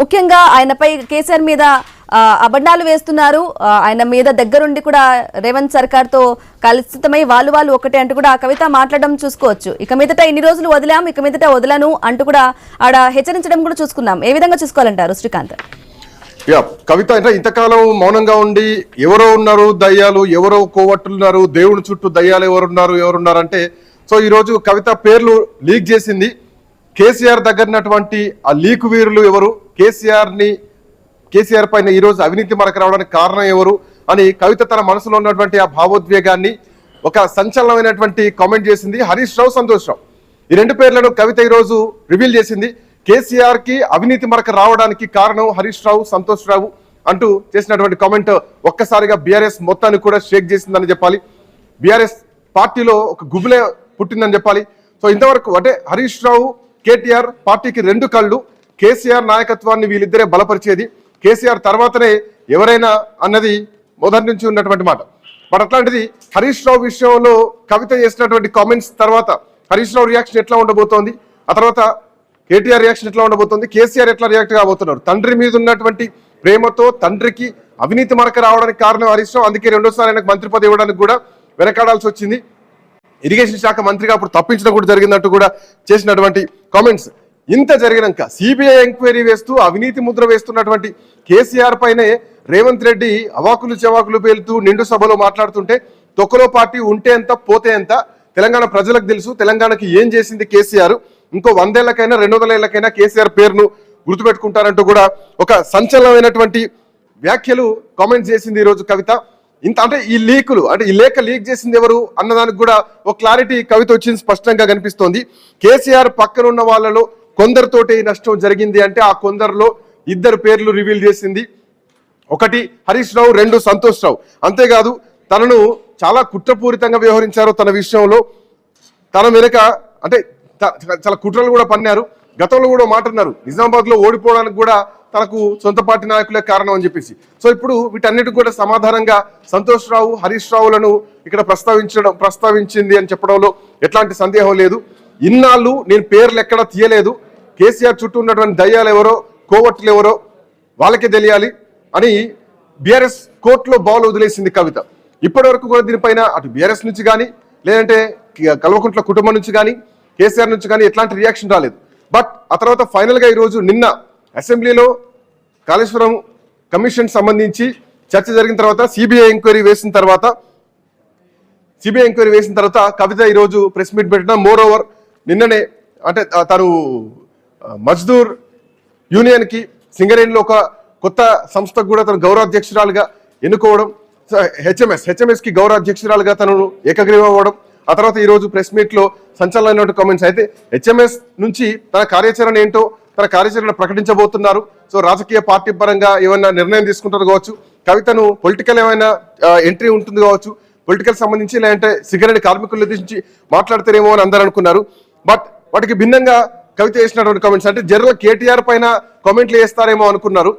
ముఖ్యంగా ఆయనపై కేసీఆర్ మీద అబండాలు వేస్తున్నారు. ఆయన మీద దగ్గరుండి కూడా రేవంత్ సర్కార్తో కలుషితమై వాళ్ళు ఒకటే అంటూ కూడా ఆ కవిత మాట్లాడడం చూసుకోవచ్చు. ఇక మీదట ఇన్ని రోజులు వదిలాం, ఇక మీదట వదలను అంటూ కూడా ఆడ హెచ్చరించడం కూడా చూసుకున్నాం. ఏ విధంగా చూసుకోవాలంటారు శ్రీకాంత్? కవిత అంటే ఇంతకాలం మౌనంగా ఉండి ఎవరో ఉన్నారు దయ్యాలు, ఎవరో కోవట్టున్నారు, దేవుని చుట్టూ దయ్యాలు ఎవరున్నారు అంటే సో ఈ రోజు కవిత పేర్లు లీక్ చేసింది. కేసీఆర్ దగ్గరటువంటి ఆ లీక్ వీరులు ఎవరు, కేసీఆర్ పైన ఈ రోజు అవినీతి మరక రావడానికి కారణం ఎవరు అని కవిత తన మనసులో ఉన్నటువంటి ఆ భావోద్వేగాన్ని ఒక సంచలనమైనటువంటి కామెంట్ చేసింది. హరీష్ రావు, సంతోష్ రావు ఈ రెండు పేర్లను కవిత ఈ రోజు రివీల్ చేసింది. కేసీఆర్ కి అవినీతి మరక రావడానికి కారణం హరీష్ రావు, సంతోష్ రావు అంటూ చేసినటువంటి కామెంట్ ఒక్కసారిగా బీఆర్ఎస్ మొత్తాన్ని కూడా షేక్ చేసిందని చెప్పాలి. బీఆర్ఎస్ పార్టీలో ఒక గుబులే పుట్టిందని చెప్పాలి. సో ఇంతవరకు అంటే హరీష్ రావు, కేటీఆర్ పార్టీకి రెండు కళ్ళు. కేసీఆర్ నాయకత్వాన్ని వీళ్ళిద్దరే బలపరిచేది, కేసీఆర్ తర్వాతనే ఎవరైనా అన్నది మొదటి నుంచి ఉన్నటువంటి మాట. బట్ అట్లాంటిది హరీష్ రావు విషయంలో కవిత చేసినటువంటి కామెంట్స్ తర్వాత హరీష్ రావు రియాక్షన్ ఎట్లా ఉండబోతోంది, ఆ తర్వాత కేటీఆర్ రియాక్షన్ ఎట్లా ఉండబోతోంది, కేసీఆర్ ఎట్లా రియాక్ట్ కాబోతున్నారు. తండ్రి మీద ఉన్నటువంటి ప్రేమతో తండ్రికి అవినీతి మరక రావడానికి కారణం హరీష్ రావు. అందుకే రెండోసారి ఆయనకు మంత్రి పదవి ఇవ్వడానికి కూడా వెనకాడాల్సి వచ్చింది. ఇరిగేషన్ శాఖ మంత్రిగా అప్పుడు తప్పించడం కూడా జరిగిందంటూ కూడా చేసినటువంటి కామెంట్స్. ఇంత జరిగినాక సిబిఐ ఎంక్వైరీ వేస్తూ అవినీతి ముద్ర వేస్తున్నటువంటి కేసీఆర్ పైనే రేవంత్ రెడ్డి అవాకులు చెవాకులు పేలుతూ నిండు సభలో మాట్లాడుతుంటే తొక్కలో పార్టీ ఉంటే ఎంత పోతే ఎంత, తెలంగాణ ప్రజలకు తెలుసు తెలంగాణకి ఏం చేసింది కేసీఆర్, ఇంకో 100 ఏళ్లకైనా 200 ఏళ్లకైనా కేసీఆర్ పేరును గుర్తుపెట్టుకుంటారంటూ కూడా ఒక సంచలనమైనటువంటి వ్యాఖ్యలు కామెంట్స్ చేసింది ఈరోజు కవిత. ఇంత అంటే ఈ లీకులు అంటే ఈ లేఖ లీక్ చేసింది ఎవరు అన్నదానికి కూడా ఒక క్లారిటీ కవిత వచ్చింది, స్పష్టంగా కనిపిస్తోంది. కేసీఆర్ పక్కనున్న వాళ్ళలో కొందరితోటి నష్టం జరిగింది అంటే ఆ కొందరిలో 2 పేర్లు రివీల్ చేసింది. ఒకటి హరీష్ రావు, 2 సంతోష్ రావు. అంతేకాదు తనను చాలా కుట్రపూరితంగా వ్యవహరించారు తన విషయంలో, తన వెనుక అంటే చాలా కుట్రలు కూడా పన్నారు. గతంలో కూడా మాట్లాడినారు నిజామాబాద్ లో ఓడిపోవడానికి కూడా తనకు సొంత పార్టీ నాయకులే కారణం అని చెప్పేసి. సో ఇప్పుడు వీటన్నిటికి కూడా సమాధానంగా సంతోష్ రావు, హరీష్ రావులను ఇక్కడ ప్రస్తావించింది అని చెప్పడంలో ఎట్లాంటి సందేహం లేదు. ఇన్నాళ్ళు నేను పేర్లు ఎక్కడా తీయలేదు, కేసీఆర్ చుట్టూ ఉన్నటువంటి దయ్యాలు ఎవరో కోవట్లు ఎవరో వాళ్ళకే తెలియాలి అని బీఆర్ఎస్ కోర్టులో బాల్ వదిలేసింది కవిత. ఇప్పటి వరకు కూడా దీనిపైన అటు బీఆర్ఎస్ నుంచి కానీ లేదంటే కల్వకుంట్ల కుటుంబం నుంచి కానీ కేసీఆర్ నుంచి కానీ ఎట్లాంటి రియాక్షన్ రాలేదు. బట్ ఆ తర్వాత ఫైనల్గా ఈరోజు నిన్న అసెంబ్లీలో కాళేశ్వరం కమిషన్ సంబంధించి చర్చ జరిగిన తర్వాత సిబిఐ ఎంక్వైరీ వేసిన తర్వాత కవిత ఈరోజు ప్రెస్ మీట్ పెట్టిన. మోర్ ఓవర్ నిన్ననే అంటే తను మజ్దూర్ యూనియన్ కి సింగరేణిలో ఒక కొత్త సంస్థకు కూడా తను గౌరవాధ్యక్షురాలుగా ఎన్నుకోవడం, హెచ్ఎంఎస్ కి గౌరవాధ్యక్షురాలుగా తను ఏకగ్రీవం అవ్వడం, ఆ తర్వాత ఈరోజు ప్రెస్ మీట్ లో సంచలనమైన కామెంట్స్. అయితే హెచ్ఎంఎస్ నుంచి తన కార్యాచరణ ఏంటో తన కార్యాచరణ ప్రకటించబోతున్నారు. సో రాజకీయ పార్టీ పరంగా ఏమైనా నిర్ణయం తీసుకుంటారు కావచ్చు, కవితను పొలిటికల్ ఏమైనా ఎంట్రీ ఉంటుంది కావచ్చు, పొలిటికల్ సంబంధించి లేదంటే సింగరేణి కార్మికుల గురించి మాట్లాడతారేమో అని అందరూ అనుకున్నారు. బట్ వాటికి భిన్నంగా కవిత చేసినటువంటి కామెంట్స్ అంటే జనరల్ కేటీఆర్ పైన కామెంట్లు వేస్తారేమో అనుకున్నారు.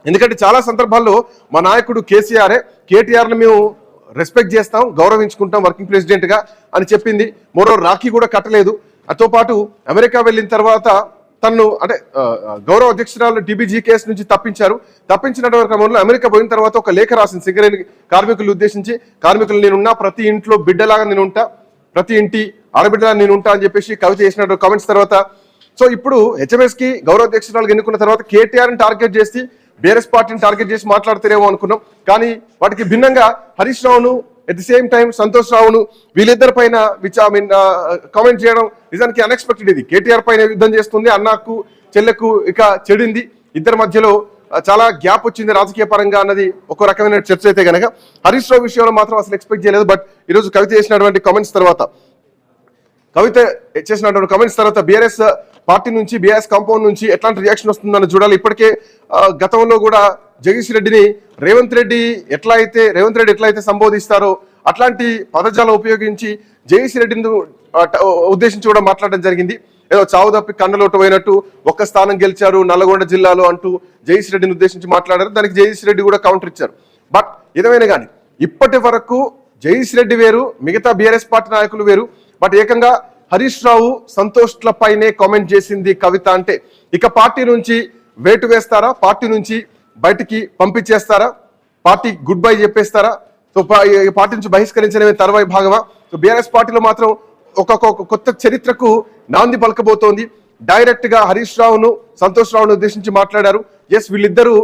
ఎందుకంటే చాలా సందర్భాల్లో మా నాయకుడు కేటీఆర్ని మేము రెస్పెక్ట్ చేస్తాం, గౌరవించుకుంటాం వర్కింగ్ ప్రెసిడెంట్ గా అని చెప్పింది. మరో రాఖీ కూడా కట్టలేదు. అతో పాటు అమెరికా వెళ్ళిన తర్వాత తను అంటే గౌరవ అధ్యక్షురాలు DBG కేసు నుంచి తప్పించినటువంటి క్రమంలో అమెరికా పోయిన తర్వాత ఒక లేఖ రాసింది సింగరేణి కార్మికులు ఉద్దేశించి. కార్మికులు నేనున్నా, ప్రతి ఇంట్లో బిడ్డలాగా నేనుంటా, ప్రతి ఇంటి ఆడబిడ్డలా నేనుంటా అని చెప్పేసి కవిత చేసినటువంటి కామెంట్స్ తర్వాత సో ఇప్పుడు హెచ్ఎంఎస్ కి గౌరవ అధ్యక్షురాలు ఎన్నుకున్న తర్వాత కేటీఆర్ని టార్గెట్ చేసి బీఆర్ఎస్ పార్టీని టార్గెట్ చేసి మాట్లాడతారేమో అనుకున్నాం. కానీ వాటికి భిన్నంగా హరీష్ రావును at the same time Santosh రావును వీళ్ళిద్దరి పైన కామెంట్ చేయడం నిజానికి అన్ఎక్స్పెక్టెడ్. ఇది కేటీఆర్ పైన యుద్ధం చేస్తుంది, అన్నకు చెల్లెకు ఇక చెడింది, ఇద్దరి మధ్యలో చాలా గ్యాప్ వచ్చింది రాజకీయ పరంగా అన్నది ఒక రకమైన చర్చ. అయితే కనుక హరీష్ రావు విషయంలో మాత్రం అసలు ఎక్స్పెక్ట్ చేయలేదు. బట్ ఈరోజు కవిత చేసినటువంటి కామెంట్స్ తర్వాత బీఆర్ఎస్ పార్టీ నుంచి బీఆర్ఎస్ కాంపౌండ్ నుంచి ఎట్లాంటి రియాక్షన్ వస్తుందని చూడాలి. ఇప్పటికే గతంలో కూడా జగదీష్ రెడ్డిని రేవంత్ రెడ్డి ఎట్లయితే సంబోధిస్తారో అట్లాంటి పదజాలం ఉపయోగించి జగదీష్ రెడ్డిని ఉద్దేశించి కూడా మాట్లాడడం జరిగింది. ఏదో చావు తప్పి కన్నలోటు పోయినట్టు ఒక్క స్థానం గెలిచారు నల్లగొండ జిల్లాలో అంటూ జగదీష్ రెడ్డిని ఉద్దేశించి మాట్లాడారు. దానికి జగదీష్ రెడ్డి కూడా కౌంటర్ ఇచ్చారు. బట్ ఏదేమైనా కానీ ఇప్పటి వరకు జగదీష్ రెడ్డి వేరు, మిగతా బీఆర్ఎస్ పార్టీ నాయకులు వేరు. బట్ ఏకంగా హరీష్ రావు, సంతోష్ల పైనే కామెంట్ చేసింది కవిత. అంటే ఇక పార్టీ నుంచి వేటు వేస్తారా, పార్టీ నుంచి బయటికి పంపించేస్తారా, పార్టీ గుడ్ బై చెప్పేస్తారా, సో పార్టీ నుంచి బహిష్కరించడమే తర్వాయి భాగమా? సో బీఆర్ఎస్ పార్టీలో మాత్రం ఒక కొత్త చరిత్రకు నాంది పలకబోతోంది. డైరెక్ట్ గా హరీష్ రావును, సంతోష్ రావును ఉద్దేశించి మాట్లాడారు. ఎస్, వీళ్ళిద్దరూ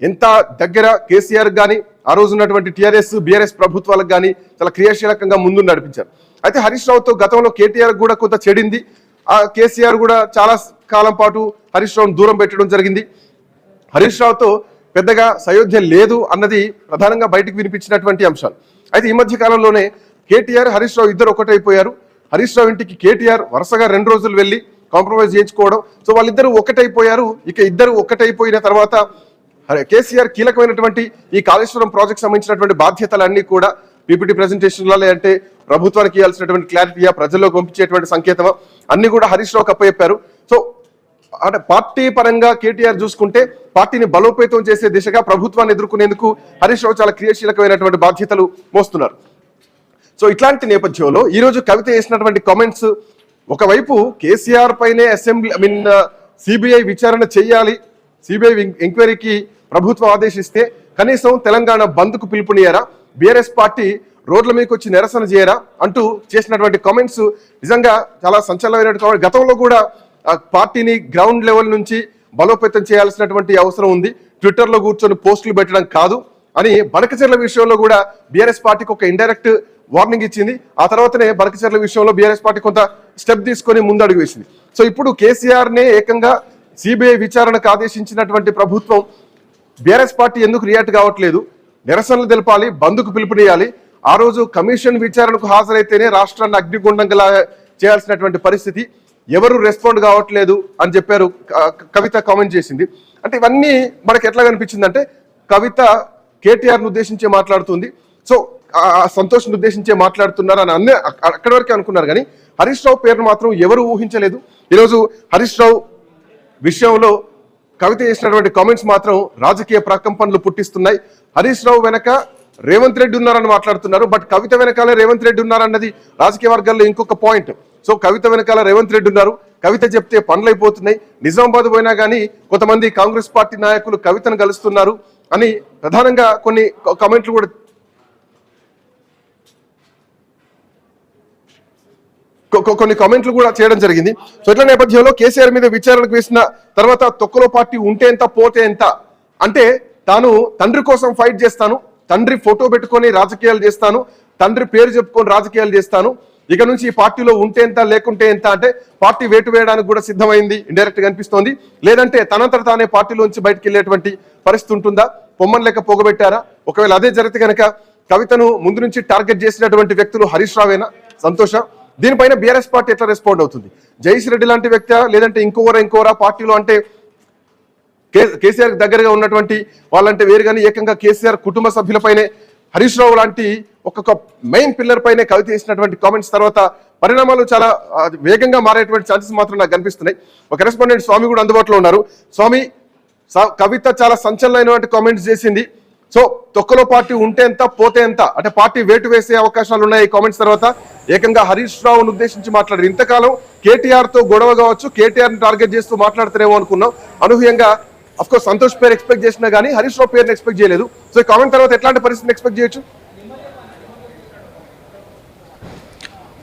ఎంత దగ్గర కేసీఆర్ కానీ ఆ రోజు ఉన్నటువంటి టీఆర్ఎస్ బీఆర్ఎస్ ప్రభుత్వాలకు కానీ చాలా క్రియాశీలకంగా ముందు నడిపించారు. అయితే హరీష్ రావుతో గతంలో కేటీఆర్ కూడా కొంత చెడింది. ఆ కేసీఆర్ కూడా చాలా కాలం పాటు హరీష్ రావును దూరం పెట్టడం జరిగింది. హరీష్ రావుతో పెద్దగా సయోధ్య లేదు అన్నది ప్రధానంగా బయటకు వినిపించినటువంటి అంశాలు. అయితే ఈ మధ్య కాలంలోనే కేటీఆర్ హరీష్ రావు ఇద్దరు ఒకటైపోయారు. హరీష్ రావు ఇంటికి కేటీఆర్ వరుసగా 2 రోజులు వెళ్ళి కాంప్రమైజ్ చేయించుకోవడం, సో వాళ్ళిద్దరూ ఒకటైపోయారు. ఇక ఇద్దరు ఒకటైపోయిన తర్వాత కేసీఆర్ కీలకమైనటువంటి ఈ కాళేశ్వరం ప్రాజెక్ట్ సంబంధించినటువంటి బాధ్యతలన్నీ కూడా పీపీటీ ప్రెజెంటేషన్లో లేదంటే ప్రభుత్వానికి ఇవ్వాల్సినటువంటి క్లారిటీయా, ప్రజల్లోకి పంపించేటువంటి సంకేతమా అన్ని కూడా హరీష్ రావుకి అప్పచెప్పారు. సో అంటే పార్టీ పరంగా కేటీఆర్ చూసుకుంటే పార్టీని బలోపేతం చేసే దిశగా ప్రభుత్వాన్ని ఎదుర్కొనేందుకు హరీష్ రావు చాలా క్రియాశీలకమైనటువంటి బాధ్యతలు మోస్తున్నారు. సో ఇట్లాంటి నేపథ్యంలో ఈరోజు కవిత చేసినటువంటి కామెంట్స్, ఒకవైపు కేసీఆర్ పైనే సిబిఐ విచారణ చేయాలి, సిబిఐ ఎంక్వైరీకి ప్రభుత్వం ఆదేశిస్తే కనీసం తెలంగాణ బంద్కు పిలుపునియరా, బీఆర్ఎస్ పార్టీ రోడ్ల మీదకి వచ్చి నిరసన చేయరా అంటూ చేసినటువంటి కామెంట్స్ నిజంగా చాలా సంచలనమైనటువంటి. గతంలో కూడా పార్టీని గ్రౌండ్ లెవెల్ నుంచి బలోపేతం చేయాల్సినటువంటి అవసరం ఉంది, ట్విట్టర్లో కూర్చొని పోస్టులు పెట్టడం కాదు అని బనకచెర్ల విషయంలో కూడా బీఆర్ఎస్ పార్టీకి ఒక ఇండైరెక్ట్ వార్నింగ్ ఇచ్చింది. ఆ తర్వాతనే బనకచెర్ల విషయంలో బీఆర్ఎస్ పార్టీ కొంత స్టెప్ తీసుకొని ముందడుగు వేసింది. సో ఇప్పుడు కేసీఆర్నే ఏకంగా సిబిఐ విచారణకు ఆదేశించినటువంటి ప్రభుత్వం బీఆర్ఎస్ పార్టీ ఎందుకు రియాక్ట్ కావట్లేదు? నిరసనలు తెలపాలి, బంద్కు పిలుపునియాలి. ఆ రోజు కమిషన్ విచారణకు హాజరైతేనే రాష్ట్రాన్ని అగ్నిగుండంగా చేయాల్సినటువంటి పరిస్థితి, ఎవరు రెస్పాండ్ కావట్లేదు అని చెప్పారు. కవిత కామెంట్ చేసింది. అంటే ఇవన్నీ మనకు ఎట్లా కనిపించిందంటే కవిత కేటీఆర్ను ఉద్దేశించే మాట్లాడుతుంది, సో సంతోష్ను ఉద్దేశించే మాట్లాడుతున్నారు అని అక్కడి వరకే అనుకున్నారు. కానీ హరీష్ రావు పేరును మాత్రం ఎవరు ఊహించలేదు. ఈరోజు హరీష్ రావు విషయంలో కవిత చేసినటువంటి కామెంట్స్ మాత్రం రాజకీయ ప్రకంపనలు పుట్టిస్తున్నాయి. హరీష్ రావు వెనక రేవంత్ రెడ్డి ఉన్నారని మాట్లాడుతున్నారు, బట్ కవిత వెనకాలే రేవంత్ రెడ్డి ఉన్నారన్నది రాజకీయ వర్గాల్లో ఇంకొక పాయింట్. సో కవిత వెనకాల రేవంత్ రెడ్డి ఉన్నారు, కవిత చెప్తే పనులైపోతున్నాయి. నిజామాబాద్ పోయినా కానీ కొంతమంది కాంగ్రెస్ పార్టీ నాయకులు కవితను కలుస్తున్నారు అని ప్రధానంగా కొన్ని కామెంట్లు కూడా చేయడం జరిగింది. సో ఇట్లా నేపథ్యంలో కేసీఆర్ మీద విచారణకు వేసిన తర్వాత తొక్కలో పార్టీ ఉంటే ఎంత పోతే ఎంత అంటే తాను తండ్రి కోసం ఫైట్ చేస్తాను, తండ్రి ఫోటో పెట్టుకొని రాజకీయాలు చేస్తాను, తండ్రి పేరు చెప్పుకొని రాజకీయాలు చేస్తాను, ఇక నుంచి ఈ పార్టీలో ఉంటే ఎంత లేకుంటే ఎంత అంటే పార్టీ వేటు వేయడానికి కూడా సిద్ధమైంది ఇండైరెక్ట్ గా అనిపిస్తోంది. లేదంటే తనంతట తానే పార్టీలోంచి బయటకు వెళ్ళేటువంటి పరిస్థితి ఉంటుందా? పొమ్మన్ లెక్క పొగబెట్టారా? ఒకవేళ అదే జరిగితే కనుక కవితను ముందు నుంచి టార్గెట్ చేసినటువంటి వ్యక్తులు హరీష్ రావేనా, సంతోష? దీనిపైన బీఆర్ఎస్ పార్టీ ఎట్లా రెస్పాండ్ అవుతుంది? జైస్ రెడ్డి లాంటి వ్యక్తి లేదంటే ఇంకోరా పార్టీలో అంటే కేసీఆర్ దగ్గరగా ఉన్నటువంటి వాళ్ళంటే వేరు, కానీ ఏకంగా కేసీఆర్ కుటుంబ సభ్యులపైనే హరీష్ రావు లాంటి ఒక్కొక్క మెయిన్ పిల్లర్ పైనే కవిత చేసినటువంటి కామెంట్స్ తర్వాత పరిణామాలు చాలా వేగంగా మారేటువంటి ఛాన్సెస్ మాత్రం నాకు కనిపిస్తున్నాయి. ఒక కరెస్పాండెంట్ స్వామి కూడా అందుబాటులో ఉన్నారు. స్వామి, కవిత చాలా సంచలనమైనటువంటి కామెంట్స్ చేసింది. సో తొక్కలో పార్టీ ఉంటే ఎంత పోతే ఎంత అంటే పార్టీ వేటు వేసే అవకాశాలు ఉన్నాయి. ఈ కామెంట్స్ తర్వాత ఏకంగా హరీష్ రావును ఉద్దేశించి మాట్లాడారు. ఇంతకాలం కేటీఆర్ తో గొడవ కావచ్చు, కేటీఆర్ ని టార్గెట్ చేస్తూ మాట్లాడుతారేమో అనుకున్నాం. అనూహ్యంగా అఫ్కోర్స్ సంతోష్ పేరు ఎక్స్పెక్ట్ చేసినా కానీ హరీష్ రావు పేరుని ఎక్స్పెక్ట్ చేయలేదు. సో ఈ కామెంట్ తర్వాత ఎట్లాంటి పరిస్థితిని ఎక్స్పెక్ట్ చేయొచ్చు?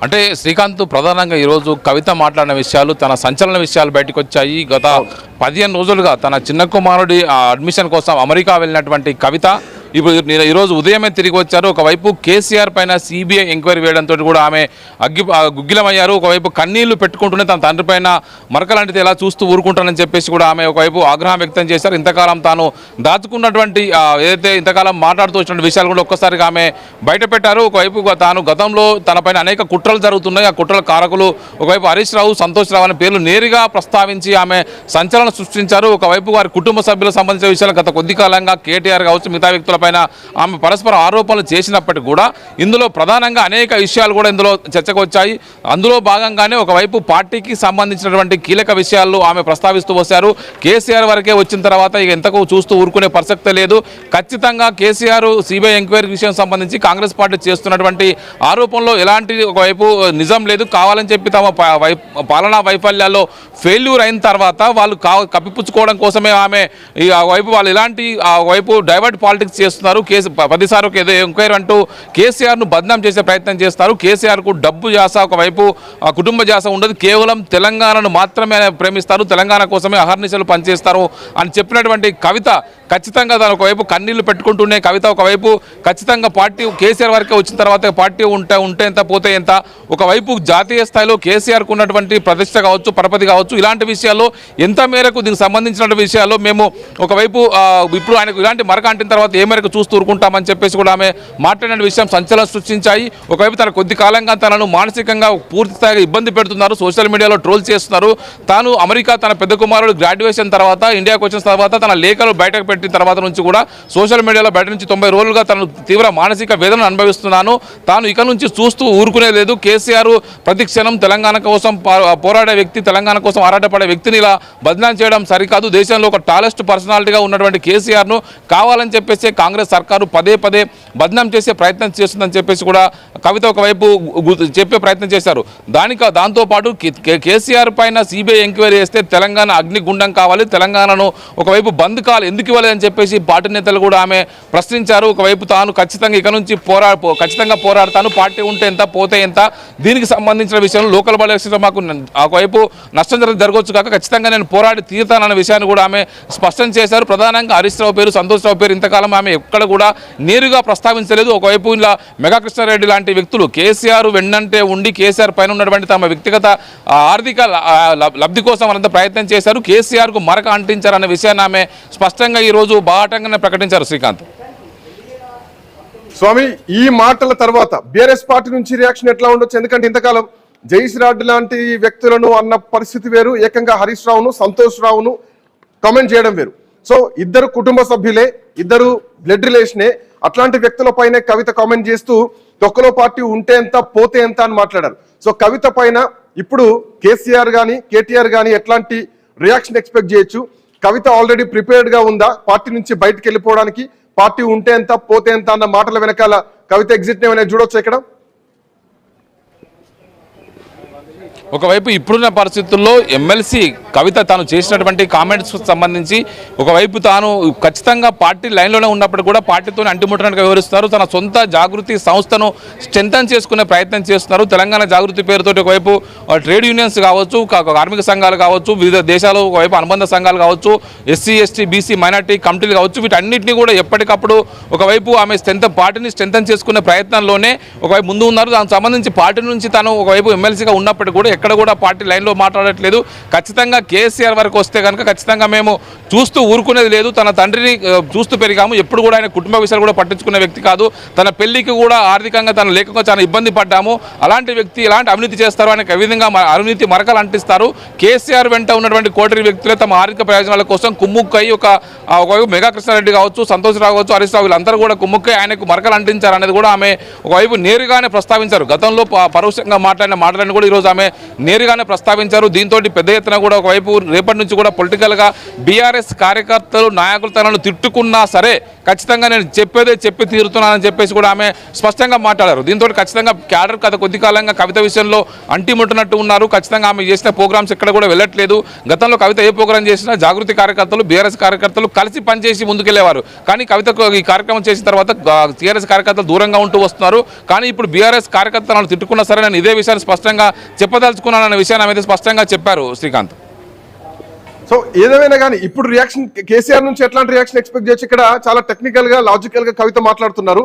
అంటే శ్రీకాంత్, ప్రధానంగా ఈరోజు కవిత మాట్లాడిన విషయాలు, తన సంచలన విషయాలు బయటకు వచ్చాయి. గత 15 రోజులుగా తన చిన్న కుమారుడి అడ్మిషన్ కోసం అమెరికా వెళ్ళినటువంటి కవిత ఇప్పుడు ఈరోజు ఉదయమే తిరిగి వచ్చారు. ఒకవైపు కేసీఆర్ పైన సిబిఐ ఎంక్వైరీ వేయడంతో కూడా ఆమె గుగ్గిలమయ్యారు. ఒకవైపు కన్నీళ్లు పెట్టుకుంటూనే తన తండ్రి పైన మరకలాంటిది ఎలా చూస్తూ ఊరుకుంటానని చెప్పేసి కూడా ఆమె ఒకవైపు ఆగ్రహం వ్యక్తం చేశారు. ఇంతకాలం తాను దాచుకున్నటువంటి ఏదైతే ఇంతకాలం మాట్లాడుతూ వచ్చిన విషయాలు కూడా ఒక్కసారిగా ఆమె బయట పెట్టారు. ఒకవైపు తాను గతంలో తనపైన అనేక కుట్రలు జరుగుతున్నాయి, ఆ కుట్రల కారకులు ఒకవైపు హరీష్ రావు, సంతోష్ రావు అనే పేర్లు నేరుగా ప్రస్తావించి ఆమె సంచలనం సృష్టించారు. ఒకవైపు వారి కుటుంబ సభ్యులకు సంబంధించిన విషయాలు గత కొద్ది కాలంగా కేటీఆర్ కావచ్చు, మిగతా వ్యక్తుల పైన ఆమె పరస్పర ఆరోపణలు చేసినప్పటికీ కూడా ఇందులో ప్రధానంగా అనేక విషయాలు కూడా ఇందులో చర్చకు వచ్చాయి. అందులో భాగంగానే ఒకవైపు పార్టీకి సంబంధించినటువంటి కీలక విషయాలు ఆమె ప్రస్తావిస్తూ వచ్చారు. కేసీఆర్ వరకే వచ్చిన తర్వాత ఇక ఎంతకు చూస్తూ ఊరుకునే ప్రసక్తే లేదు. ఖచ్చితంగా కేసీఆర్ సిబిఐ ఎంక్వైరీ విషయం సంబంధించి కాంగ్రెస్ పార్టీ చేస్తున్నటువంటి ఆరోపణలో ఎలాంటి ఒకవైపు నిజం లేదు. కావాలని చెప్పి తమ పాలనా వైఫల్యాల్లో ఫెయిల్యూర్ అయిన తర్వాత వాళ్ళు కప్పిపుచ్చుకోవడం కోసమే ఆమె ఆ వైపు వాళ్ళు ఎలాంటి ఆ వైపు డైవర్ట్ పాలిటిక్స్ చేస్తున్నారు. కేసు 10 సార్లు ఏదో ఎంక్వైరీ అంటూ కేసీఆర్ను బద్నాం చేసే ప్రయత్నం చేస్తారు. కేసీఆర్కు డబ్బు జాస ఒకవైపు కుటుంబ జాస ఉండదు. కేవలం తెలంగాణను మాత్రమే ప్రేమిస్తారు, తెలంగాణ కోసమే అహర్నిశలు పనిచేస్తారు అని చెప్పినటువంటి కవిత ఖచ్చితంగా దాని ఒకవైపు కన్నీళ్లు పెట్టుకుంటూనే కవిత ఒకవైపు ఖచ్చితంగా పార్టీ కేసీఆర్ వరకే వచ్చిన తర్వాత పార్టీ ఉంటే ఎంత పోతే ఎంత, ఒకవైపు జాతీయ స్థాయిలో కేసీఆర్కు ఉన్నటువంటి ప్రతిష్ట కావచ్చు, పరపతి కావచ్చు, ఇలాంటి విషయాల్లో ఎంత మేరకు దీనికి సంబంధించిన విషయాల్లో మేము ఒకవైపు ఇప్పుడు ఆయనకు ఇలాంటి మరక అంటిన తర్వాత ఏ మేరకు చూస్తూ ఊరుకుంటామని చెప్పేసి కూడా ఆమె మాట్లాడిన విషయం సంచలనం సృష్టించాయి. ఒకవైపు తన కొద్ది కాలంగా తనను మానసికంగా పూర్తి స్థాయిగా ఇబ్బంది పెడుతున్నారు, సోషల్ మీడియాలో ట్రోల్ చేస్తున్నారు. తాను అమెరికా తన పెద్ద కుమారుడు గ్రాడ్యుయేషన్ తర్వాత ఇండియాకు వచ్చిన తర్వాత తన లేఖలు బయటకు పెట్టిన తర్వాత నుంచి కూడా సోషల్ మీడియాలో బయట నుంచి 90 రోజులుగా తను తీవ్ర మానసిక వేదన అనుభవిస్తున్నాను. తాను ఇక నుంచి చూస్తూ ఊరుకునే లేదు. కేసీఆర్ ప్రతి క్షణం తెలంగాణ కోసం పోరాడే వ్యక్తి, తెలంగాణ కోసం ఆరాటపడే వ్యక్తిని ఇలా బదనాం చేయడం సరికాదు. దేశంలో ఒక టాలెస్ట్ పర్సనాలిటీగా ఉన్నటువంటి కేసీఆర్ను కావాలని చెప్పేసి కాంగ్రెస్ సర్కారు పదే బదనాం చేసే ప్రయత్నం చేస్తుందని చెప్పేసి కూడా కవిత ఒకవైపు చెప్పే ప్రయత్నం చేశారు. దాంతోపాటు కేసీఆర్ పైన సిబిఐ ఎంక్వైరీ చేస్తే తెలంగాణ అగ్నిగుండం కావాలి, తెలంగాణను ఒకవైపు బంద్ కావాలి, ఎందుకు ఇవ్వాలి అని చెప్పేసి పార్టీ నేతలు కూడా ఆమె ప్రశ్నించారు. ఒకవైపు తాను ఖచ్చితంగా ఇక నుంచి ఖచ్చితంగా పోరాడతాను, పార్టీ ఉంటే ఎంత పోతే ఎంత, దీనికి సంబంధించిన విషయంలో లోకల్ బాడీ ఎలక్షన్లో మాకు ఒకవైపు నష్టం జరగవచ్చు కాక ఖచ్చితంగా నేను పోరాడి తీరుతానన్న విషయాన్ని కూడా ఆమె స్పష్టం చేశారు. ప్రధానంగా హరీష్ రావు పేరు, సంతోష్ రావు పేరు ఇంతకాలం ఆమె ఎక్కడ కూడా నేరుగా ప్రస్తావించలేదు. ఒకవైపు ఇలా మెగా కృష్ణారెడ్డి లాంటి వ్యక్తులు కేసీఆర్ వెన్నంటే ఉండి కేసీఆర్ పైన ఉన్నటువంటి తమ వ్యక్తిగత ఆర్థిక లబ్ధి కోసం అంత ప్రయత్నం చేశారు. కేసీఆర్కు మరక అంటించారన్న విషయాన్ని ఆమె స్పష్టంగా ఈరోజు బాహాటంగానే ప్రకటించారు. శ్రీకాంత్ స్వామి, ఈ మాటల తర్వాత బీఆర్ఎస్ పార్టీ నుంచి రియాక్షన్ ఎట్లా ఉండొచ్చు? ఎందుకంటే ఇంతకాలం జైశ్రాడ్ లాంటి వ్యక్తులను అన్న పరిస్థితి వేరు, ఏకంగా హరీష్ రావును, సంతోష్ రావును కామెంట్ చేయడం వేరు. సో ఇద్దరు కుటుంబ సభ్యులే, ఇద్దరు బ్లడ్ రిలేషనే, అట్లాంటి వ్యక్తుల పైనే కవిత కామెంట్ చేస్తూ తొక్కలో పార్టీ ఉంటే ఎంత పోతే ఎంత అని మాట్లాడారు. సో కవిత పైన ఇప్పుడు కేసీఆర్ గాని కేటీఆర్ గాని ఎట్లాంటి రియాక్షన్ ఎక్స్పెక్ట్ చేయొచ్చు? కవిత ఆల్రెడీ ప్రిపేర్డ్ గా ఉందా పార్టీ నుంచి బయటకు వెళ్ళిపోవడానికి? పార్టీ ఉంటే ఎంత పోతే ఎంత అన్న మాటల వెనకాల కవిత ఎగ్జిట్ ఏమైనా చూడొచ్చు ఇక్కడ? ఒకవైపు ఇప్పుడున్న పరిస్థితుల్లో ఎమ్మెల్సీ కవిత తాను చేసినటువంటి కామెంట్స్ సంబంధించి ఒకవైపు తాను ఖచ్చితంగా పార్టీ లైన్లోనే ఉన్నప్పుడు కూడా పార్టీతో అంటిముట్టనట్టుగా వివరిస్తున్నారు. తన సొంత జాగృతి సంస్థను స్ట్రెంథన్ చేసుకునే ప్రయత్నం చేస్తున్నారు. తెలంగాణ జాగృతి పేరుతోటి ఒకవైపు ట్రేడ్ యూనియన్స్ కావచ్చు, కార్మిక సంఘాలు కావచ్చు, వివిధ దేశాలు ఒకవైపు అనుబంధ సంఘాలు కావచ్చు, ఎస్సీ ఎస్టీ బీసీ మైనార్టీ కమిటీలు కావచ్చు, వీటన్నిటిని కూడా ఎప్పటికప్పుడు ఒకవైపు ఆమె పార్టీని స్ట్రెంథన్ చేసుకునే ప్రయత్నంలోనే ఒకవైపు ముందు ఉన్నారు. దానికి సంబంధించి పార్టీ నుంచి తాను ఒకవైపు ఎమ్మెల్సీగా ఉన్నప్పటికీ కూడా ఎక్కడ కూడా పార్టీ లైన్లో మాట్లాడట్లేదు. ఖచ్చితంగా కేసీఆర్ వరకు వస్తే కనుక ఖచ్చితంగా మేము చూస్తూ ఊరుకునేది లేదు. తన తండ్రిని చూస్తూ పెరిగాము, ఎప్పుడు కూడా ఆయన కుటుంబ విషయాలు కూడా పట్టించుకునే వ్యక్తి కాదు. తన పెళ్లికి కూడా ఆర్థికంగా తన లేఖగా చాలా ఇబ్బంది పడ్డాము. అలాంటి వ్యక్తి ఎలాంటి అవినీతి చేస్తారు అనే విధంగా అవినీతి మరకలు అంటిస్తారు. కేసీఆర్ వెంట ఉన్నటువంటి కోటరీ వ్యక్తులే తమ ఆర్థిక ప్రయోజనాల కోసం కుమ్ముక్కై ఒకవైపు మెగా కృష్ణారెడ్డి కావచ్చు, సంతోష్ రావు కావచ్చు, హరీష్ రావు వీళ్ళందరూ కూడా కుమ్ముక్కై ఆయనకు మరకలు అంటించారు అనేది కూడా ఆమె ఒకవైపు నేరుగానే ప్రస్తావించారు. గతంలో పరోక్షంగా మాట్లాడిన మాటలను కూడా ఈరోజు ఆమె నేరుగానే ప్రస్తావించారు. దీంతో పెద్ద ఎత్తున కూడా ఒకవైపు రేపటి నుంచి కూడా పొలిటికల్గా బీఆర్ఎస్ కార్యకర్తలు నాయకులు తనను తిట్టుకున్నా సరే ఖచ్చితంగా నేను చెప్పేదే చెప్పి తీరుతున్నానని చెప్పేసి కూడా ఆమె స్పష్టంగా మాట్లాడారు. దీంతో ఖచ్చితంగా క్యాడర్ కథ కొద్ది కాలంగా కవిత విషయంలో అంటిముట్టినట్టు ఉన్నారు. ఖచ్చితంగా ఆమె చేసిన ప్రోగ్రామ్స్ ఎక్కడ కూడా వెళ్ళట్లేదు. గతంలో కవిత ఏ ప్రోగ్రాం చేసినా జాగృతి కార్యకర్తలు బీఆర్ఎస్ కార్యకర్తలు కలిసి పనిచేసి ముందుకెళ్లేవారు. కానీ కవితకు ఈ కార్యక్రమం చేసిన తర్వాత టీఆర్ఎస్ కార్యకర్తలు దూరంగా ఉంటూ వస్తున్నారు. కానీ ఇప్పుడు బీఆర్ఎస్ కార్యకర్తలను తిట్టుకున్నా సరే నేను ఇదే విషయాన్ని స్పష్టంగా చెప్పదలుచుకున్నానన్న విషయాన్ని ఆమె స్పష్టంగా చెప్పారు. శ్రీకాంత్, సో ఏదేమైనా కానీ ఇప్పుడు రియాక్షన్ కేసీఆర్ నుంచి ఎట్లాంటి రియాక్షన్ ఎక్స్పెక్ట్ చేయొచ్చు? ఇక్కడ చాలా టెక్నికల్ గా లాజికల్ గా కవిత మాట్లాడుతున్నారు.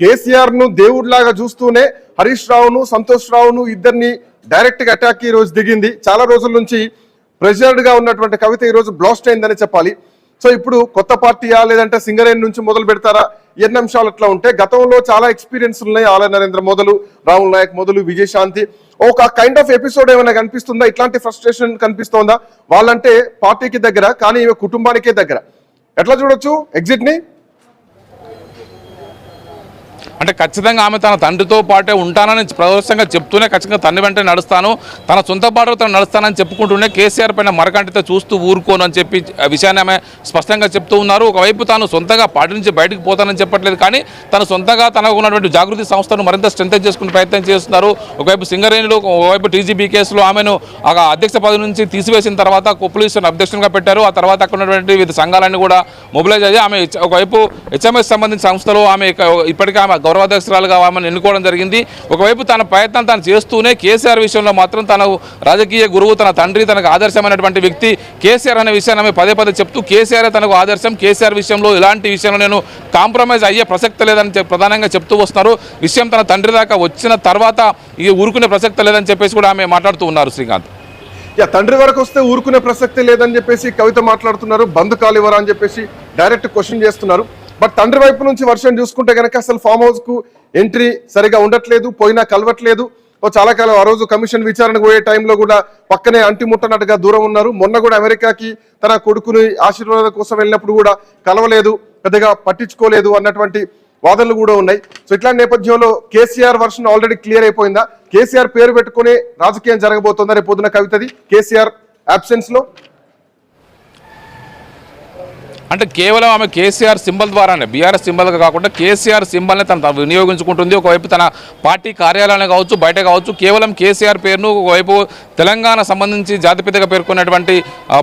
కేసీఆర్ ను దేవుడిలాగా చూస్తూనే హరీష్ రావును, సంతోష్ రావును ఇద్దరిని డైరెక్ట్ గా అటాక్ ఈ రోజు దిగింది. చాలా రోజుల నుంచి ప్రెజర్డ్ గా ఉన్నటువంటి కవిత ఈ రోజు బ్లాస్ట్ అయిందని చెప్పాలి. సో ఇప్పుడు కొత్త పార్టీయా లేదంటే సింగరేణి నుంచి మొదలు పెడతారా? ఎన్ని అంశాలు అట్లా ఉంటే గతంలో చాలా ఎక్స్పీరియన్స్ ఉన్నాయి. ఆల నరేంద్ర మొదలు, రాహుల్ నాయక్ మొదలు, విజయశాంతి, ఒక కైండ్ ఆఫ్ ఎపిసోడ్ ఏమైనా కనిపిస్తుందా? ఇట్లాంటి ఫ్రస్ట్రేషన్ కనిపిస్తోందా? వాళ్ళంటే పార్టీకి దగ్గర కానీ కుటుంబానికే దగ్గర. ఎట్లా చూడొచ్చు ఎగ్జిట్ ని? అంటే ఖచ్చితంగా ఆమె తన తండ్రితో పాటే ఉంటానని ప్రదర్శంగా చెప్తూనే ఖచ్చితంగా తండ్రి వెంటనే నడుస్తాను, తన సొంత బాటలో తను నడుస్తానని చెప్పుకుంటూనే కేసీఆర్ పైన మరకంటితో చూస్తూ ఊరుకోను అని చెప్పి విషయాన్ని ఆమె స్పష్టంగా చెప్తూ ఉన్నారు. ఒకవైపు తాను సొంతగా పార్టీ నుంచి బయటకు పోతానని చెప్పట్లేదు, కానీ తన సొంతగా తనకు ఉన్నటువంటి జాగృతి సంస్థను మరింత స్ట్రెంథెన్ చేసుకునే ప్రయత్నం చేస్తున్నారు. ఒకవైపు సింగరేణిలో, ఒకవైపు టీజీబీ కేసులో ఆమెను అధ్యక్ష పదవి నుంచి తీసివేసిన తర్వాత పోలీసులను అధ్యక్షునిగా పెట్టారు. ఆ తర్వాత అక్కడ ఉన్నటువంటి వివిధ సంఘాలన్నీ కూడా మొబిలైజ్ అయ్యి ఆమె ఒకవైపు హెచ్ఎంఎస్ సంబంధించిన సంస్థలో ఆమె ఇప్పటికే ఆమె గౌరవాధ్యక్షురాలుగా ఆమెను ఎన్నుకోవడం జరిగింది. ఒకవైపు తన ప్రయత్నం తాను చేస్తూనే కేసీఆర్ విషయంలో మాత్రం తన రాజకీయ గురువు, తన తండ్రి, తనకు ఆదర్శమైనటువంటి వ్యక్తి కేసీఆర్ అనే విషయాన్ని ఆమె పదే పదే చెప్తూ కేసీఆర్ తనకు ఆదర్శం, కేసీఆర్ విషయంలో ఇలాంటి విషయంలో నేను కాంప్రమైజ్ అయ్యే ప్రసక్తి లేదని ప్రధానంగా చెప్తూ వస్తున్నారు. విషయం తన తండ్రి దాకా వచ్చిన తర్వాత ఇక ఊరుకునే ప్రసక్తి లేదని చెప్పేసి కూడా ఆమె మాట్లాడుతూ ఉన్నారు. శ్రీకాంత్, తండ్రి వరకు వస్తే ఊరుకునే ప్రసక్తి లేదని చెప్పేసి కవిత మాట్లాడుతున్నారు. బంధు కాలివరా అని చెప్పేసి డైరెక్ట్ క్వశ్చన్ చేస్తున్నారు. బట్ తండ్రి వైపు నుంచి వర్షం చూసుకుంటే కనుక అసలు ఫామ్ హౌస్ కు ఎంట్రీ సరిగా ఉండట్లేదు, పోయినా కలవట్లేదు. చాలా కాలం ఆ రోజు కమిషన్ విచారణకు పోయే టైంలో కూడా పక్కనే అంటిముట్టనట్టుగా దూరం ఉన్నారు. మొన్న కూడా అమెరికాకి తన కొడుకుని ఆశీర్వాదం కోసం వెళ్ళినప్పుడు కూడా కలవలేదు, పెద్దగా పట్టించుకోలేదు అన్నటువంటి వాదనలు కూడా ఉన్నాయి. సో ఇట్లాంటి నేపథ్యంలో కేసీఆర్ వర్షన్ ఆల్రెడీ క్లియర్ అయిపోయిందా? కేసీఆర్ పేరు పెట్టుకునే రాజకీయం జరగబోతుందా రేపు పొద్దున కవితది కేసీఆర్ అబ్సెన్స్ లో? అంటే కేవలం ఆమె కేసీఆర్ సింబల్ ద్వారానే, బీఆర్ఎస్ సింబల్గా కాకుండా కేసీఆర్ సింబల్ని తను వినియోగించుకుంటుంది. ఒకవైపు తన పార్టీ కార్యాలయాన్ని కావచ్చు, బయట కావచ్చు, కేవలం కేసీఆర్ పేరును, ఒకవైపు తెలంగాణ సంబంధించి జాతిపితగా పేర్కొన్నటువంటి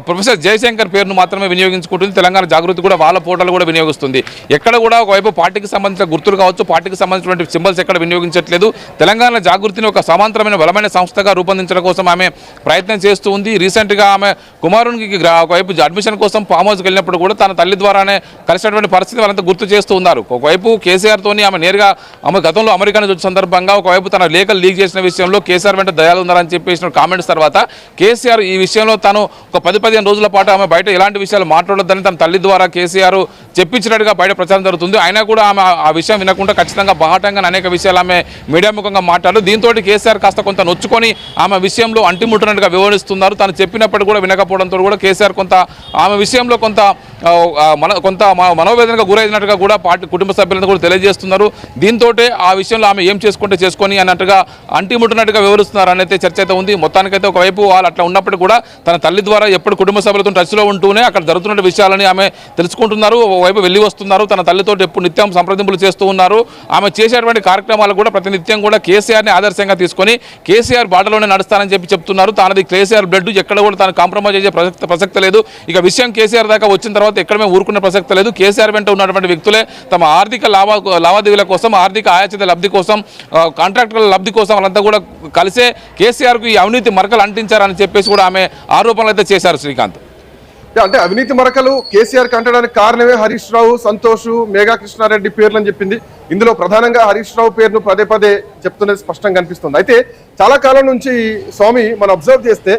ప్రొఫెసర్ జయశంకర్ పేరును మాత్రమే వినియోగించుకుంటుంది. తెలంగాణ జాగృతి కూడా వాళ్ళ పోర్టల్ కూడా వినియోగిస్తుంది. ఎక్కడ కూడా ఒకవైపు పార్టీకి సంబంధించిన గుర్తులు కావచ్చు, పార్టీకి సంబంధించినటువంటి సింబల్స్ ఎక్కడ వినియోగించట్లేదు. తెలంగాణ జాగృతిని ఒక సమాంతరమైన బలమైన సంస్థగా రూపొందించడం కోసం ఆమె ప్రయత్నం చేస్తూ ఉంది. రీసెంట్గా ఆమె కుమారునికి ఒకవైపు అడ్మిషన్ కోసం ఫామ్ హౌస్కి వెళ్ళినప్పుడు కూడా తన తల్లి ద్వారానే కలిసినటువంటి పరిస్థితి వాళ్ళంతా గుర్తు చేస్తూ ఉన్నారు. ఒకవైపు కేసీఆర్తోని ఆమె నేరుగా ఆమె గతంలో అమెరికా నుంచి వచ్చిన సందర్భంగా ఒకవైపు తన లేఖలు లీక్ చేసిన విషయంలో కేసీఆర్ వెంట దయాలు ఉన్నారని చెప్పేసిన కామెంట్స్ తర్వాత కేసీఆర్ ఈ విషయంలో తాను ఒక 10-15 రోజుల పాటు ఆమె బయట ఎలాంటి విషయాలు మాట్లాడొద్దని తన తల్లి ద్వారా కేసీఆర్ చెప్పించినట్టుగా బయట ప్రచారం జరుగుతుంది. అయినా కూడా ఆమె ఆ విషయం వినకుండా ఖచ్చితంగా బాహాటంగా అనేక విషయాలు ఆమె మీడియా ముఖంగా మాట్లాడారు. దీంతో కేసీఆర్ కాస్త కొంత నొచ్చుకొని ఆమె విషయంలో అంటిముట్టినట్టుగా వివరిస్తున్నారు. తాను చెప్పినప్పుడు కూడా వినకపోవడంతో కూడా కేసీఆర్ కొంత ఆమె విషయంలో కొంత మనోవేదనగా గురైనట్టుగా కూడా పార్టీ కుటుంబ సభ్యులంతా కూడా తెలియజేస్తున్నారు. దీంతో ఆ విషయంలో ఆమె ఏం చేసుకుంటే చేసుకొని అన్నట్టుగా అంటిముట్టినట్టుగా వివరిస్తున్నారు అనేది చర్చ అయితే ఉంది. మొత్తానికైతే ఒకవైపు వాళ్ళు అట్లా ఉన్నప్పుడు కూడా తన తల్లి ద్వారా ఎప్పుడు కుటుంబ సభ్యులతో టచ్లో ఉంటూనే అక్కడ జరుగుతున్న విషయాలని ఆమె తెలుసుకుంటున్నారు. ఒకవైపు వెళ్ళి వస్తున్నారు, తన తల్లితో ఎప్పుడు నిత్యం సంప్రదింపులు చేస్తూ ఉన్నారు. ఆమె చేసేటువంటి కార్యక్రమాలు కూడా ప్రతినిత్యం కూడా కేసీఆర్ని ఆదర్శంగా తీసుకొని కేసీఆర్ బాటలోనే నడుస్తానని చెప్తున్నారు. తనది కేసీఆర్ బ్లడ్, ఎక్కడ కూడా తను కాంప్రమైజ్ అయ్యే ప్రసక్తి లేదు. ఇక విషయం కేసీఆర్ దాకా వచ్చిన తర్వాత ఎక్కడ మేము ఊరుకునే ప్రసక్తి లేదు. కేసీఆర్ వెంట ఉన్నటువంటి వ్యక్తులే తమ ఆర్థిక లావాదేవీల కోసం, ఆర్థిక ఆయాచిత లబ్ధి కోసం, కాంట్రాక్టుల లబ్ధి కోసం వాళ్ళంతా కూడా కలిసే కేసీఆర్కు ఈ అవినీతి మరకలు అంటించారని చెప్పేసి కూడా ఆమె ఆరోపణలు అయితే చేశారు. శ్రీకాంత్, అంటే అవినీతి మరకలు కేసీఆర్ కంటడానికి కారణమే హరీష్ రావు, సంతోష్, మేఘా కృష్ణారెడ్డి పేర్లు అని చెప్పింది. ఇందులో ప్రధానంగా హరీష్ రావు పేరును పదే పదే చెప్తున్నది స్పష్టంగా కనిపిస్తుంది. అయితే చాలా కాలం నుంచి స్వామి మనం అబ్జర్వ్ చేస్తే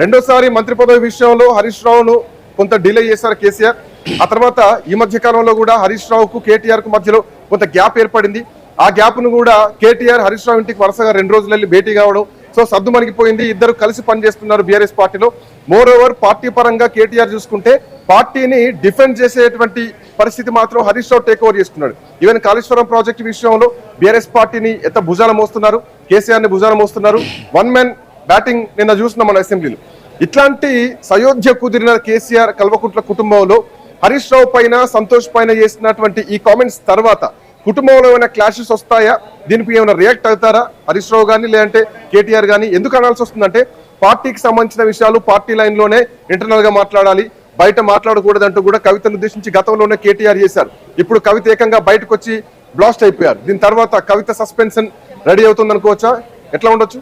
రెండోసారి మంత్రి పదవి విషయంలో హరీష్ రావును కొంత డిలే చేశారు కేసీఆర్. ఆ తర్వాత ఈ మధ్య కాలంలో కూడా హరీష్ రావుకు కేటీఆర్ కు మధ్యలో కొంత గ్యాప్ ఏర్పడింది. ఆ గ్యాప్ ను కూడా కేటీఆర్ హరీష్ రావు ఇంటికి వరుసగా 2 రోజులు వెళ్ళి భేటీ కావడం, సో సద్దు మణిగిపోయింది. ఇద్దరు కలిసి పనిచేస్తున్నారు బీఆర్ఎస్ పార్టీలో. మోర్ ఓవర్ పార్టీ పరంగా కేటీఆర్ చూసుకుంటే పార్టీని డిఫెండ్ చేసేటువంటి పరిస్థితి మాత్రం హరీష్ రావు టేక్ ఓవర్ చేసుకున్నాడు. ఈవెన్ కాళేశ్వరం ప్రాజెక్టు విషయంలో బీఆర్ఎస్ పార్టీని ఎంత భుజాన మోస్తున్నారు, కేసీఆర్ ని భుజాన మోస్తున్నారు. 1 మ్యాన్ బ్యాటింగ్ నిన్న చూస్తున్నాం మన అసెంబ్లీలో. ఇట్లాంటి సయోధ్య కుదిరిన కేసీఆర్ కల్వకుంట్ల కుటుంబంలో హరీష్ రావు పైన, సంతోష్ పైన చేసినటువంటి ఈ కామెంట్స్ తర్వాత కుటుంబంలో ఏమైనా క్లాషెస్ వస్తాయా? దీనికి ఏమైనా రియాక్ట్ అవుతారా హరీష్ రావు కానీ లేదంటే కేటీఆర్ కానీ? ఎందుకు అనాల్సి వస్తుందంటే పార్టీకి సంబంధించిన విషయాలు పార్టీ లైన్లోనే ఇంటర్నల్ గా మాట్లాడాలి, బయట మాట్లాడకూడదంటూ కూడా కవితను ఉద్దేశించి గతంలోనే కేటీఆర్ చేశారు. ఇప్పుడు కవిత ఏకంగా బయటకు వచ్చి బ్లాస్ట్ అయిపోయారు. దీని తర్వాత కవిత సస్పెన్షన్ రెడీ అవుతుంది అనుకోవచ్చా? ఎట్లా ఉండొచ్చు?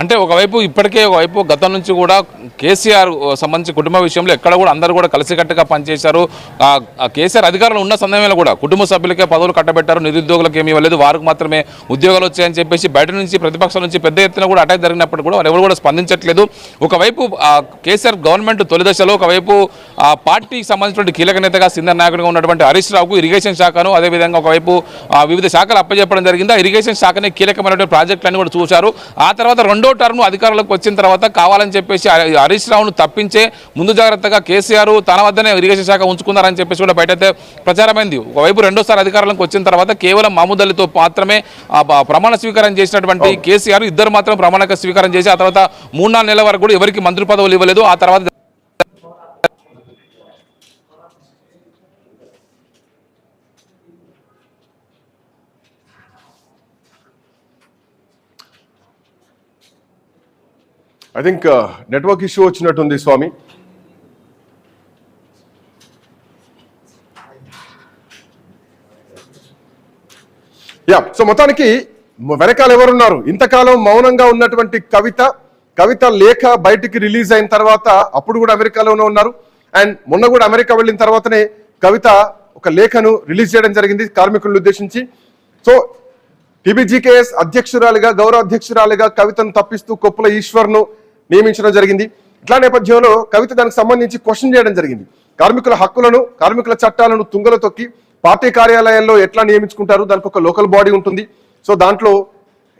అంటే ఒకవైపు ఇప్పటికే ఒకవైపు గతం నుంచి కూడా కేసీఆర్ సంబంధించి కుటుంబ విషయంలో ఎక్కడ కూడా అందరూ కూడా కలిసికట్టుగా పనిచేశారు. కేసీఆర్ అధికారంలో ఉన్న సమయంలో కూడా కుటుంబ సభ్యులకే పదవులు కట్టబెట్టారు, నిరుద్యోగులకు ఏమీ ఇవ్వలేదు, వారికి మాత్రమే ఉద్యోగాలు వచ్చాయని చెప్పేసి బయట నుంచి ప్రతిపక్షాల నుంచి పెద్ద ఎత్తున కూడా అటాక్ జరిగినప్పుడు కూడా ఎవరు కూడా స్పందించట్లేదు. ఒకవైపు కేసీఆర్ గవర్నమెంట్ తొలి దశలో ఒకవైపు పార్టీకి సంబంధించినటువంటి కీలక నేతగా సీనియర్ నాయకుడిగా ఉన్నటువంటి హరీష్ రావుకు ఇరిగేషన్ శాఖను, అదేవిధంగా ఒకవైపు వివిధ శాఖలు అప్పచెప్పడం జరిగింది. ఆ ఇరిగేషన్ శాఖని కీలకమైనటువంటి ప్రాజెక్టులన్నీ కూడా చూశారు. ఆ తర్వాత రెండో రెండో టర్మ్ అధికారంలోకి వచ్చిన తర్వాత కావాలని చెప్పేసి హరీష్ రావును తప్పించే ముందు జాగ్రత్తగా కేసీఆర్ తన వద్దనే ఇరిగేషన్ శాఖ ఉంచుకున్నారని చెప్పేసి కూడా బయటైతే ప్రచారమైంది. ఒకవైపు రెండోసారి అధికారంలోకి వచ్చిన తర్వాత కేవలం మహమూద్ అలీతో మాత్రమే ప్రమాణ స్వీకారం చేసినటువంటి కేసీఆర్ ఇద్దరు మాత్రం ప్రమాణ స్వీకారం చేసి ఆ తర్వాత 3-4 నెలల వరకు కూడా ఎవరికి మంత్రి పదవులు ఇవ్వలేదు. ఆ తర్వాత ఐ థింక్ నెట్వర్క్ ఇష్యూ వచ్చినట్టుంది స్వామి. సో మొత్తానికి వెనకాల ఎవరున్నారు? ఇంతకాలం మౌనంగా ఉన్నటువంటి కవిత లేఖ బయటికి రిలీజ్ అయిన తర్వాత అప్పుడు కూడా అమెరికాలోనే ఉన్నారు. అండ్ మొన్న కూడా అమెరికా వెళ్ళిన తర్వాతనే కవిత ఒక లేఖను రిలీజ్ చేయడం జరిగింది కార్మికులను ఉద్దేశించి. సో టీబీజీకేఎస్ అధ్యక్షురాలిగా గౌరవ అధ్యక్షురాలిగా కవితను తప్పిస్తూ కొప్పుల ఈశ్వర్ను నియమించడం జరిగింది. ఇట్లా నేపథ్యంలో కవిత దానికి సంబంధించి క్వశ్చన్ చేయడం జరిగింది. కార్మికుల హక్కులను కార్మికుల చట్టాలను తుంగలో తొక్కి పార్టీ కార్యాలయాల్లో ఎట్లా నియమించుకుంటారు? దానికి ఒక లోకల్ బాడీ ఉంటుంది. సో దాంట్లో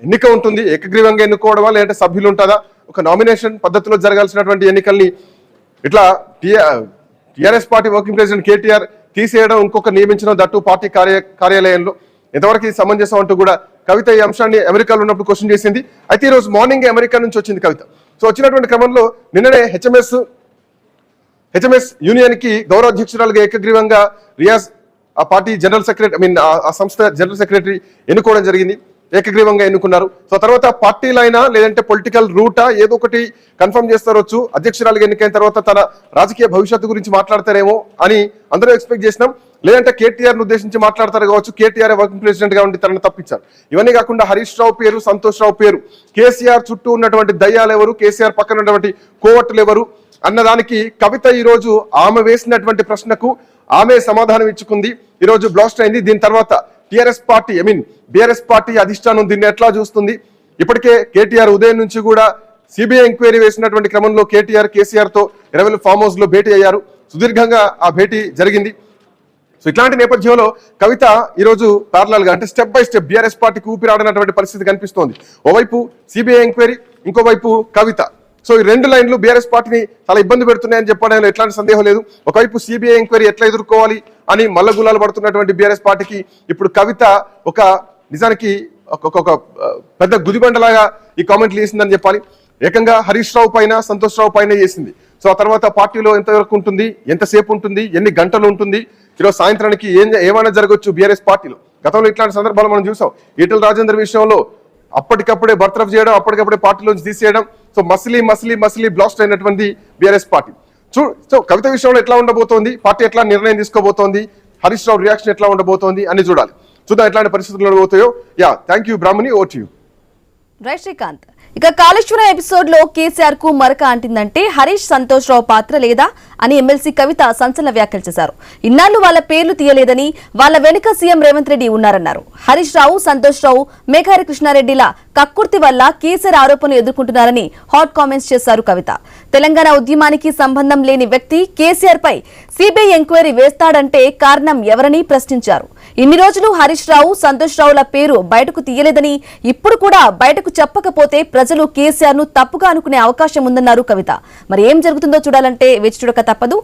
ఎన్నిక ఉంటుంది. ఏకగ్రీవంగా ఎన్నుకోవడమా లేదంటే సభ్యులు ఉంటుందా? ఒక నామినేషన్ పద్ధతిలో జరగాల్సినటువంటి ఎన్నికల్ని ఇట్లా TRS party working president KTR తీసేయడం, ఇంకొక నియమించడం, దట్టు పార్టీ కార్యాలయంలో ఎంతవరకు సమంజసం అంటూ కూడా కవిత ఈ అంశాన్ని అమెరికాలో ఉన్నప్పుడు క్వశ్చన్ చేసింది. అయితే ఈ రోజు మార్నింగ్ అమెరికా నుంచి వచ్చింది కవిత. సో వచ్చినటువంటి క్రమంలో నిన్ననే హెచ్ఎంఎస్ యూనియన్ కి గౌరవ అధ్యక్షురాలుగా ఏకగ్రీవంగా రియాజ్ ఆ పార్టీ జనరల్ సెక్రటరీ ఆ సంస్థ జనరల్ సెక్రటరీ ఎన్నుకోవడం జరిగింది. ఏకగ్రీవంగా ఎన్నుకున్నారు. సో తర్వాత పార్టీలైనా లేదంటే పొలిటికల్ రూటా ఏదో ఒకటి కన్ఫర్మ్ చేస్తారొచ్చు. అధ్యక్షురాలుగా ఎన్నికైన తర్వాత తన రాజకీయ భవిష్యత్తు గురించి మాట్లాడతారేమో అని అందరూ ఎక్స్పెక్ట్ చేసినాం. లేదంటే కేటీఆర్ ను ఉద్దేశించి మాట్లాడతారు కావచ్చు. కేటీఆర్ వర్కింగ్ ప్రెసిడెంట్ గా ఉండి తనను తప్పించారు. ఇవన్నీ కాకుండా హరీష్ రావు పేరు, సంతోష్ రావు పేరు, కేసీఆర్ చుట్టూ ఉన్నటువంటి దయ్యాలు ఎవరు, కేసీఆర్ పక్కన ఉన్నటువంటి కోవట్లు ఎవరు అన్నదానికి కవిత ఈ రోజు ఆమె వేసినటువంటి ప్రశ్నకు ఆమె సమాధానం ఇచ్చుకుంది. ఈ రోజు బ్లాస్ట్ అయింది. దీని తర్వాత బీఆర్ఎస్ పార్టీ అధిష్టానం దీన్ని ఎట్లా చూస్తుంది? ఇప్పటికే కేటీఆర్ ఉదయం నుంచి కూడా సిబిఐ ఎంక్వైరీ వేసినటువంటి క్రమంలో కేసీఆర్ తో ఇరవై ఫామ్ హౌస్ లో భేటీ అయ్యారు. సుదీర్ఘంగా ఆ భేటీ జరిగింది. సో ఇట్లాంటి నేపథ్యంలో కవిత ఈరోజు ప్యారలల్ గా అంటే స్టెప్ బై స్టెప్ బీఆర్ఎస్ పార్టీకి ఊపిరాడనటువంటి పరిస్థితి కనిపిస్తోంది. ఓవైపు సిబిఐ ఎంక్వైరీ, ఇంకోవైపు కవిత. సో ఈ రెండు లైన్లు బీఆర్ఎస్ పార్టీని చాలా ఇబ్బంది పెడుతున్నాయని చెప్పడంలో ఎట్లాంటి సందేహం లేదు. ఒకవైపు సిబిఐ ఎంక్వైరీ ఎట్లా ఎదుర్కోవాలి అని మల్లగులాలు పడుతున్నటువంటి బీఆర్ఎస్ పార్టీకి ఇప్పుడు కవిత ఒక నిజానికి ఒక పెద్ద గుదిబండలాగా ఈ కామెంట్లు చేసిందని చెప్పాలి. ఏకంగా హరీష్ రావు పైన, సంతోష్ రావు పైన చేసింది. సో ఆ తర్వాత పార్టీలో ఎంతవరకు ఉంటుంది, ఎంతసేపు ఉంటుంది, ఎన్ని గంటలు ఉంటుంది, ఈరోజు సాయంత్రానికి ఏమైనా జరగవచ్చు బీఆర్ఎస్ పార్టీలో. గతంలో ఇట్లాంటి సందర్భాలు మనం చూసాం. ఈటెల రాజేందర్ విషయంలో అప్పటికప్పుడే బర్తరఫ్ చేయడం, అప్పటికప్పుడే పార్టీలోంచి తీసేయడం. సో మసిలీ బ్లాస్ట్ అయినటువంటి బీఆర్ఎస్ పార్టీ. సో కవిత విషయంలో ఎట్లా ఉండబోతోంది, పార్టీ ఎట్లా నిర్ణయం తీసుకోబోతోంది, హరీష్ రావు రియాక్షన్ ఎట్లా ఉండబోతోంది అని చూడాలి. చూద్దాం ఎట్లాంటి పరిస్థితులు ఉండబోతాయో. Thank you Brahmani, over to you. Right Srikanth. ఇక కాళేశ్వరం ఎపిసోడ్ లో కేసీఆర్ కు మరక అంటిందంటే హరీష్, సంతోష్ రావు పాత్ర లేదా అని ఎమ్మెల్సీ కవిత సంచలన వ్యాఖ్యలు చేశారు. ఇన్నాళ్లు వాళ్ళ పేర్లు తీయలేదని, వాళ్ళ వెనుక సీఎం రేవంత్ రెడ్డి ఉన్నారన్నారు. హరీష్ రావు, సంతోష్ రావు, మేఘారి కృష్ణారెడ్డిల కక్కుర్తి వల్ల కేసీఆర్ ఆరోపణలు ఎదుర్కొంటున్నారని హాట్ కామెంట్స్ చేశారు కవిత. తెలంగాణ ఉద్యమానికి సంబంధం లేని వ్యక్తి కేసీఆర్ పై సిబిఐ ఎంక్వైరీ వేస్తాడంటే కారణం ఎవరని ప్రశ్నించారు. ఇన్ని రోజులు హరీష్ రావు, సంతోష్ రావుల పేరు బయటకు తీయలేదని, ఇప్పుడు కూడా బయటకు చెప్పకపోతే ప్రజలు కేసీఆర్ ను తప్పుగా అనుకునే అవకాశం ఉందన్నారు కవిత. మరి ఏం జరుగుతుందో చూడాలంటే వేచి చూడక తప్పదు.